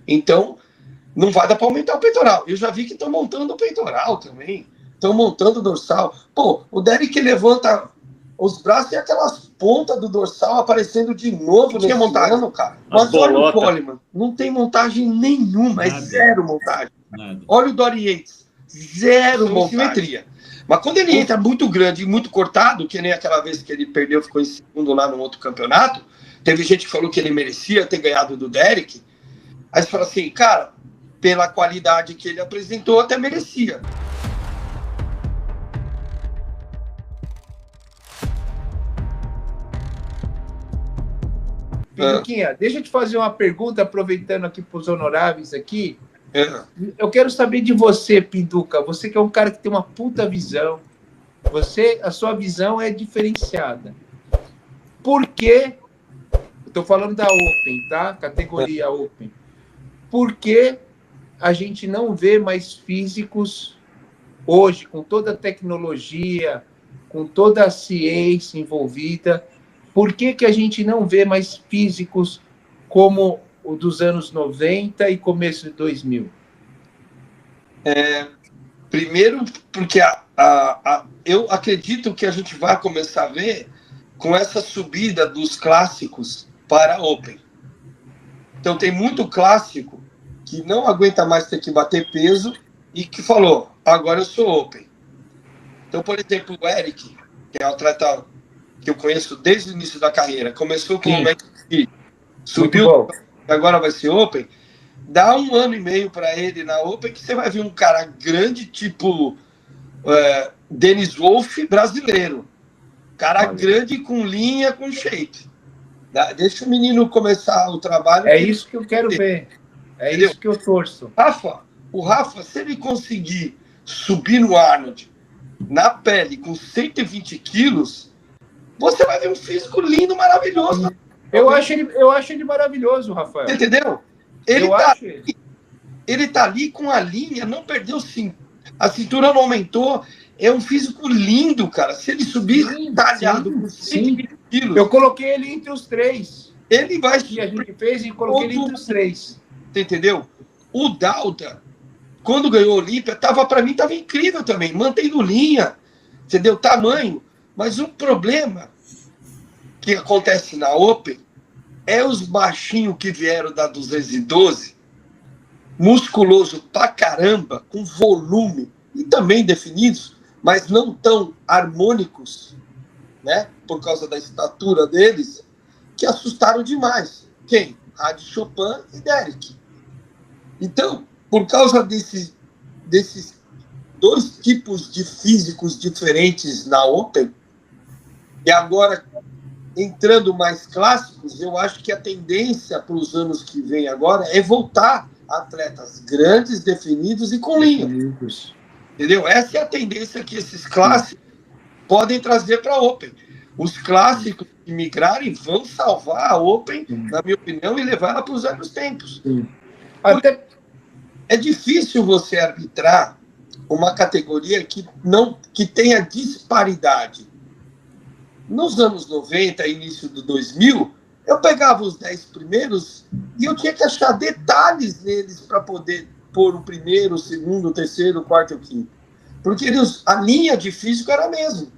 Então, não vai dar para aumentar o peitoral. Eu já vi que estão montando o peitoral também. Estão montando o dorsal. Pô, o Derek levanta os braços e aquelas pontas do dorsal aparecendo de novo nesse ano, cara. Mas olha o Coleman, não tem montagem nenhuma, é zero montagem. Olha o Dory Yates, zero simetria. Mas quando ele entra muito grande e muito cortado, que nem aquela vez que ele perdeu, ficou em segundo lá no outro campeonato, teve gente que falou que ele merecia ter ganhado do Derek. Aí você fala assim, cara, pela qualidade que ele apresentou, até merecia. Pinduquinha, deixa eu te fazer uma pergunta, aproveitando aqui para os honoráveis aqui. Eu quero saber de você, Pinduca. Você que é um cara que tem uma puta visão. A sua visão é diferenciada. Por que? Estou falando da Open, tá? Categoria Open. Por que a gente não vê mais físicos hoje, com toda a tecnologia, com toda a ciência envolvida? Por que a gente não vê mais físicos como o dos anos 90 e começo de 2000? Primeiro, porque eu acredito que a gente vai começar a ver com essa subida dos clássicos para a Open. Então, tem muito clássico que não aguenta mais ter que bater peso e que falou, agora eu sou Open. Então, por exemplo, o Eric, que é um atleta que eu conheço desde o início da carreira, começou com o McPhee, subiu, agora vai ser Open, dá 1 ano e meio para ele na Open que você vai ver um cara grande, tipo Dennis Wolff brasileiro. Cara grande com linha, com shape. Deixa o menino começar o trabalho. É isso que eu quero ver. É Entendeu? Isso que eu torço. O Rafa, se ele conseguir subir no Arnold na pele com 120 quilos, você vai ver um físico lindo, maravilhoso. Eu acho ele maravilhoso, Rafael. Entendeu? Ele tá ali com a linha, não perdeu a cintura, não aumentou. É um físico lindo, cara. Se ele subir talhado com 120 quilos... Eu coloquei ele entre os 3. Ele vai... E a gente fez e coloquei ele entre os 3. Você entendeu? O Dauda, quando ganhou a Olímpia, para mim estava incrível também. Mantendo linha, entendeu? Tamanho. Mas o problema que acontece na Open é os baixinhos que vieram da 212, musculoso pra caramba, com volume e também definidos, mas não tão harmônicos, né? Por causa da estatura deles, que assustaram demais. Quem? Adi Chopin e Derek. Então, por causa desses 2 tipos de físicos diferentes na Open, e agora entrando mais clássicos, eu acho que a tendência para os anos que vem agora é voltar a atletas grandes, definidos e com linha. Entendeu? Essa é a tendência que esses clássicos podem trazer para a Open. Os clássicos que migrarem vão salvar a Open, na minha opinião, e levar ela para os velhos tempos. É difícil você arbitrar uma categoria que tenha disparidade. Nos anos 90, início do 2000, eu pegava os 10 primeiros e eu tinha que achar detalhes neles para poder pôr o primeiro, o segundo, o terceiro, o quarto e o quinto. Porque a linha de físico era a mesma.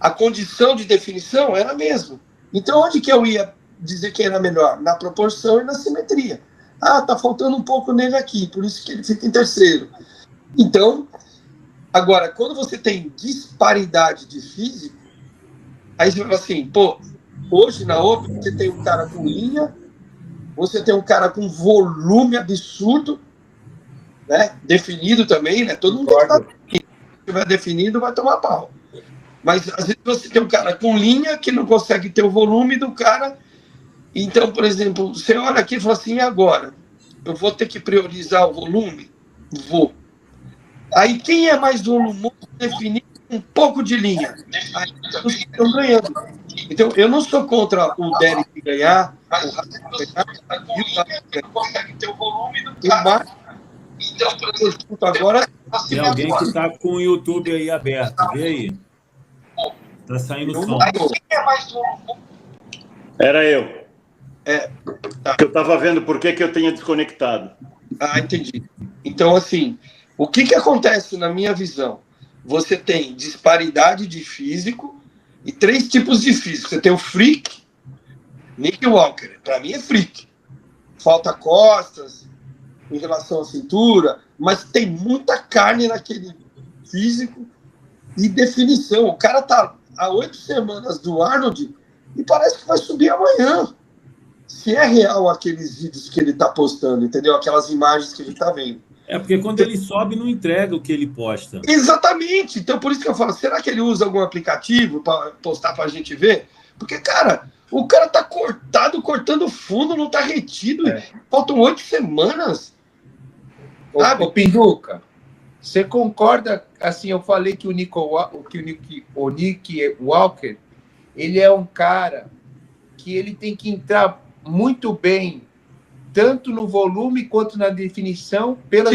A condição de definição era a mesma. Então, onde que eu ia dizer que era melhor? Na proporção e na simetria. Tá faltando um pouco nele aqui, por isso que ele fica em terceiro. Então, agora, quando você tem disparidade de físico, aí você fala assim, hoje na Open você tem um cara com linha, você tem um cara com volume absurdo, né? Definido também, né? Todo mundo tem que estar definido. Se tiver definido, vai tomar pau. Mas às vezes você tem um cara com linha que não consegue ter o volume do cara. Então, por exemplo, você olha aqui e fala assim, e agora? Eu vou ter que priorizar o volume? Vou. Aí quem é mais volumoso definido um pouco de linha? Aí os que estão ganhando. Então, eu não sou contra o Derek ganhar, o Rafa ganhar, e o Rafa não consegue ter o volume do cara. Então, por exemplo, agora... Tem alguém que está com o YouTube aí aberto, vê aí. Está saindo som. Aí quem é mais volumoso? Era eu. Tá. Eu estava vendo por que eu tenha desconectado. Ah, entendi. Então, assim, o que acontece na minha visão? Você tem disparidade de físico e 3 tipos de físico. Você tem o freak, Nick Walker. Para mim é freak. Falta costas em relação à cintura, mas tem muita carne naquele físico e definição. O cara tá há 8 semanas do Arnold e parece que vai subir amanhã. Se é real aqueles vídeos que ele tá postando, entendeu? Aquelas imagens que a gente tá vendo. Porque quando ele sobe, não entrega o que ele posta. Exatamente. Então, por isso que eu falo, será que ele usa algum aplicativo para postar pra gente ver? Porque, cara, o cara tá cortando fundo, não tá retido. Faltam 8 semanas. Ô, Pinduca, você concorda? Assim, eu falei que o Nick Walker, ele é um cara que ele tem que entrar muito bem, tanto no volume quanto na definição, pela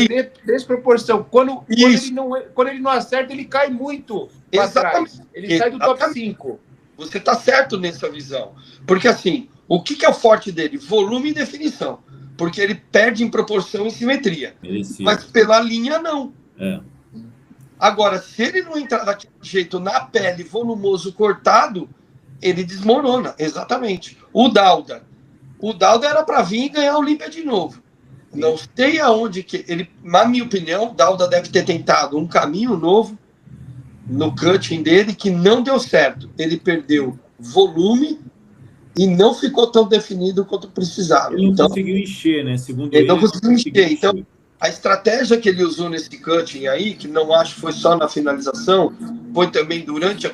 desproporção. Quando ele não acerta, ele cai muito para trás. Ele sai do top 5. Você está certo nessa visão. Porque, assim, o que é o forte dele? Volume e definição. Porque ele perde em proporção e simetria. Mas pela linha, não. Agora, se ele não entrar daquele jeito na pele, volumoso, cortado, ele desmorona. Exatamente. O Dauda era para vir e ganhar a Olímpia de novo. Sim. Não sei aonde que ele, na minha opinião, o Dauda deve ter tentado um caminho novo no cutting dele que não deu certo. Ele perdeu volume e não ficou tão definido quanto precisava. Ele não conseguiu encher, né? Segundo ele não conseguiu encher. Então, a estratégia que ele usou nesse cutting aí, que não acho que foi só na finalização, foi também durante a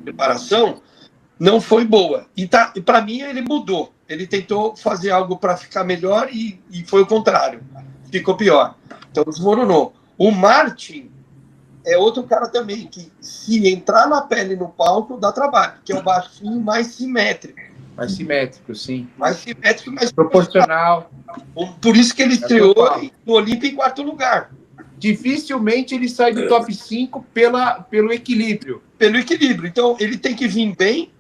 preparação, não foi boa. E para mim, ele mudou. Ele tentou fazer algo para ficar melhor e foi o contrário. Ficou pior. Então, desmoronou. O Martin é outro cara também, que se entrar na pele no palco, dá trabalho, que é o baixinho mais simétrico. Mais simétrico, sim. Mais simétrico, mais proporcional. Por isso que ele estreou no Olímpia em 4º lugar. Dificilmente ele sai do top 5 pelo equilíbrio. Pelo equilíbrio. Então, ele tem que vir bem,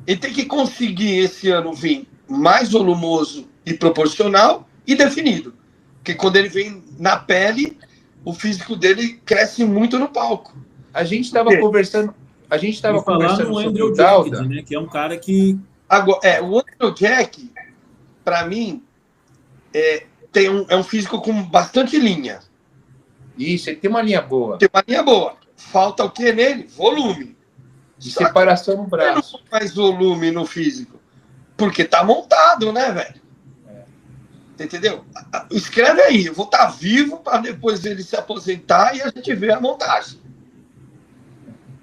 ele tem que conseguir esse ano vir mais volumoso e proporcional e definido. Porque quando ele vem na pele, o físico dele cresce muito no palco. A gente estava conversando. A gente estava conversando no sobre Andrew o Dauda, né? Que é um cara que. Agora, o Andrew Jack, para mim, é um físico com bastante linha. Isso, ele tem uma linha boa. Tem uma linha boa. Falta o que nele? Volume. De separação no braço. Não tem mais volume no físico. Porque tá montado, né, velho? Entendeu? Escreve aí, eu vou estar vivo para depois ele se aposentar e a gente ver a montagem.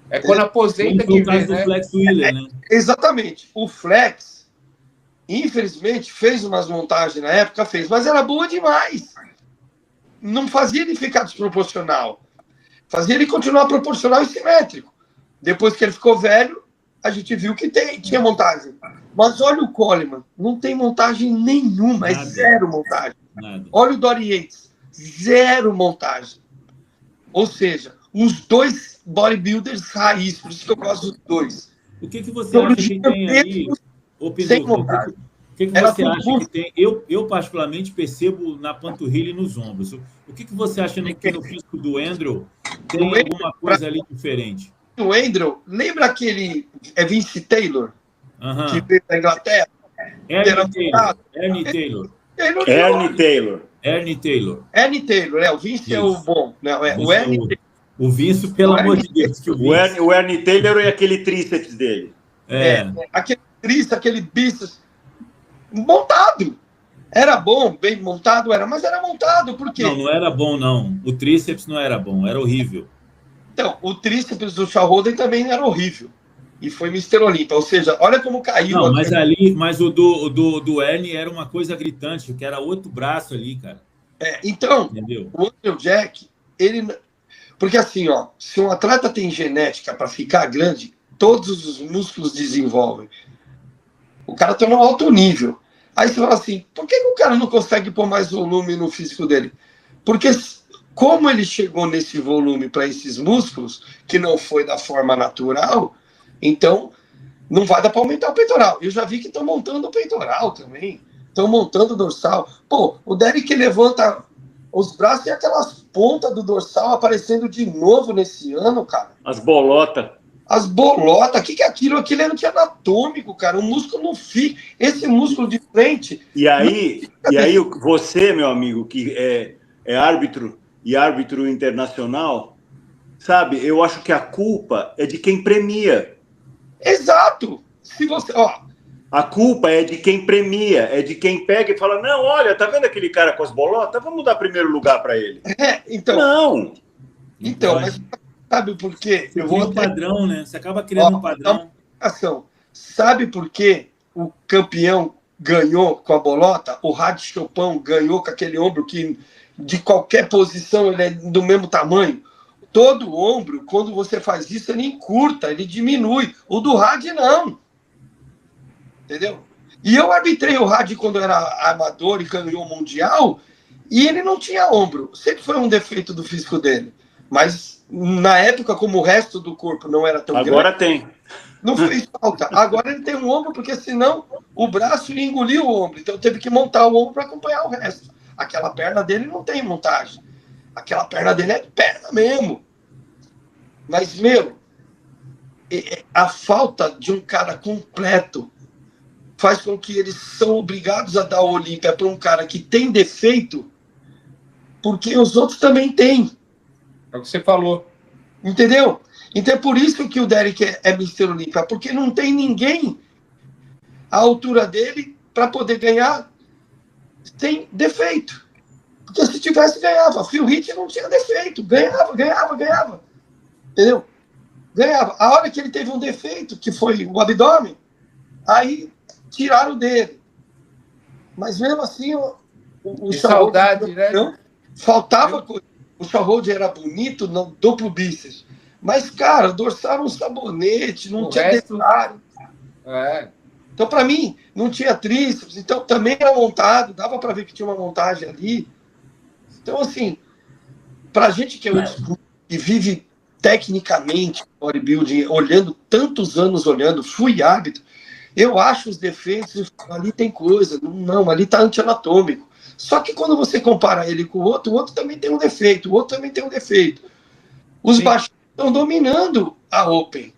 É quando aposenta que vê, né? Flex Wheeler, né? Exatamente. O Flex, infelizmente, fez umas montagens na época, mas era boa demais. Não fazia ele ficar desproporcional. Fazia ele continuar proporcional e simétrico. Depois que ele ficou velho, a gente viu que tinha montagem. Mas olha o Coleman, não tem montagem nenhuma, é zero montagem. Nada. Olha o Dory Yates, zero montagem. Ou seja, os dois bodybuilders raiz, por isso que eu gosto dos dois. O que você acha que tem aí, sem montagem? O que você acha que tem? Eu particularmente percebo na panturrilha e nos ombros. O que você acha que no físico do Andrew tem alguma coisa ali diferente? O Andrew, lembra aquele Vince Taylor? Que veio da Inglaterra? Ernie Taylor. O Vince é o bom. Não, o Ernie o Vince, pelo amor de Deus. O Ernie Taylor é aquele tríceps dele. Aquele tríceps, aquele bíceps montado. Era bom, bem montado, mas era montado, por quê? Não era bom, não. O tríceps não era bom, era horrível. Então, o tríceps do Shawn Rhoden também era horrível. E foi Mr. Olympia. Ou seja, olha como caiu. Não, mas o do Ernie era uma coisa gritante, que era outro braço ali, cara. Então, entendeu? O Andrew Jack, ele... Porque assim, se um atleta tem genética para ficar grande, todos os músculos desenvolvem. O cara está no alto nível. Aí você fala assim, por que o cara não consegue pôr mais volume no físico dele? Porque como ele chegou nesse volume para esses músculos, que não foi da forma natural, então Não vai dar para aumentar o peitoral. Eu já vi que estão montando o peitoral também. Estão montando o dorsal. Pô, o Derek levanta os braços e aquelas pontas do dorsal aparecendo de novo nesse ano, cara. As bolotas. As bolotas, o que é aquilo? Aquilo é anti-anatômico, cara. O músculo não fica. Esse músculo de frente. E aí você, meu amigo, que é árbitro e árbitro internacional, sabe, eu acho que a culpa é de quem premia. Exato. Se você. Ó, a culpa é de quem premia, é de quem pega e fala: não, olha, tá vendo aquele cara com as bolotas? Vamos dar primeiro lugar para ele. Então. Não. Então, mas sabe por quê? Você cria um padrão, né? Você acaba criando um padrão. Sabe por quê o campeão ganhou com a bolota? O Rádio Chopin ganhou com aquele ombro que, de qualquer posição, ele é do mesmo tamanho. Todo ombro, quando você faz isso, ele encurta, ele diminui. O do Rádio, não. Entendeu? E eu arbitrei o Rádio quando eu era amador e ganhou o Mundial, e ele não tinha ombro. Sempre foi um defeito do físico dele. Mas, na época, como o resto do corpo não era tão grande... Agora tem. Não fez falta. Agora ele tem um ombro, porque senão o braço ia engolir o ombro. Então teve que montar o ombro para acompanhar o resto. Aquela perna dele não tem montagem. Aquela perna dele é perna mesmo. Mas, meu, a falta de um cara completo faz com que eles são obrigados a dar o Olímpia para um cara que tem defeito, porque os outros também têm. É o que você falou. Entendeu? Então é por isso que o Derek é Mr. Olímpia, porque não tem ninguém à altura dele para poder ganhar sem defeito. Porque se tivesse, ganhava. Phil Heath não tinha defeito. Ganhava. Entendeu? Ganhava. A hora que ele teve um defeito, que foi o abdômen, aí tiraram dele. Mas mesmo assim, o saudade, né? Faltava coisa. O Charhold era bonito no duplo bíceps. Mas, cara, o dorsal era um sabonete, não tinha detalhe. Então, para mim, não tinha tríceps. Então, também era montado. Dava para ver que tinha uma montagem ali. Então, assim, para a gente que é que vive tecnicamente bodybuilding, olhando tantos anos, fui árbitro, eu acho os defeitos, ali tem coisa. Não, ali está anti-anatômico. Só que quando você compara ele com o outro também tem um defeito, o outro também tem um defeito. Os baixos estão dominando a Open.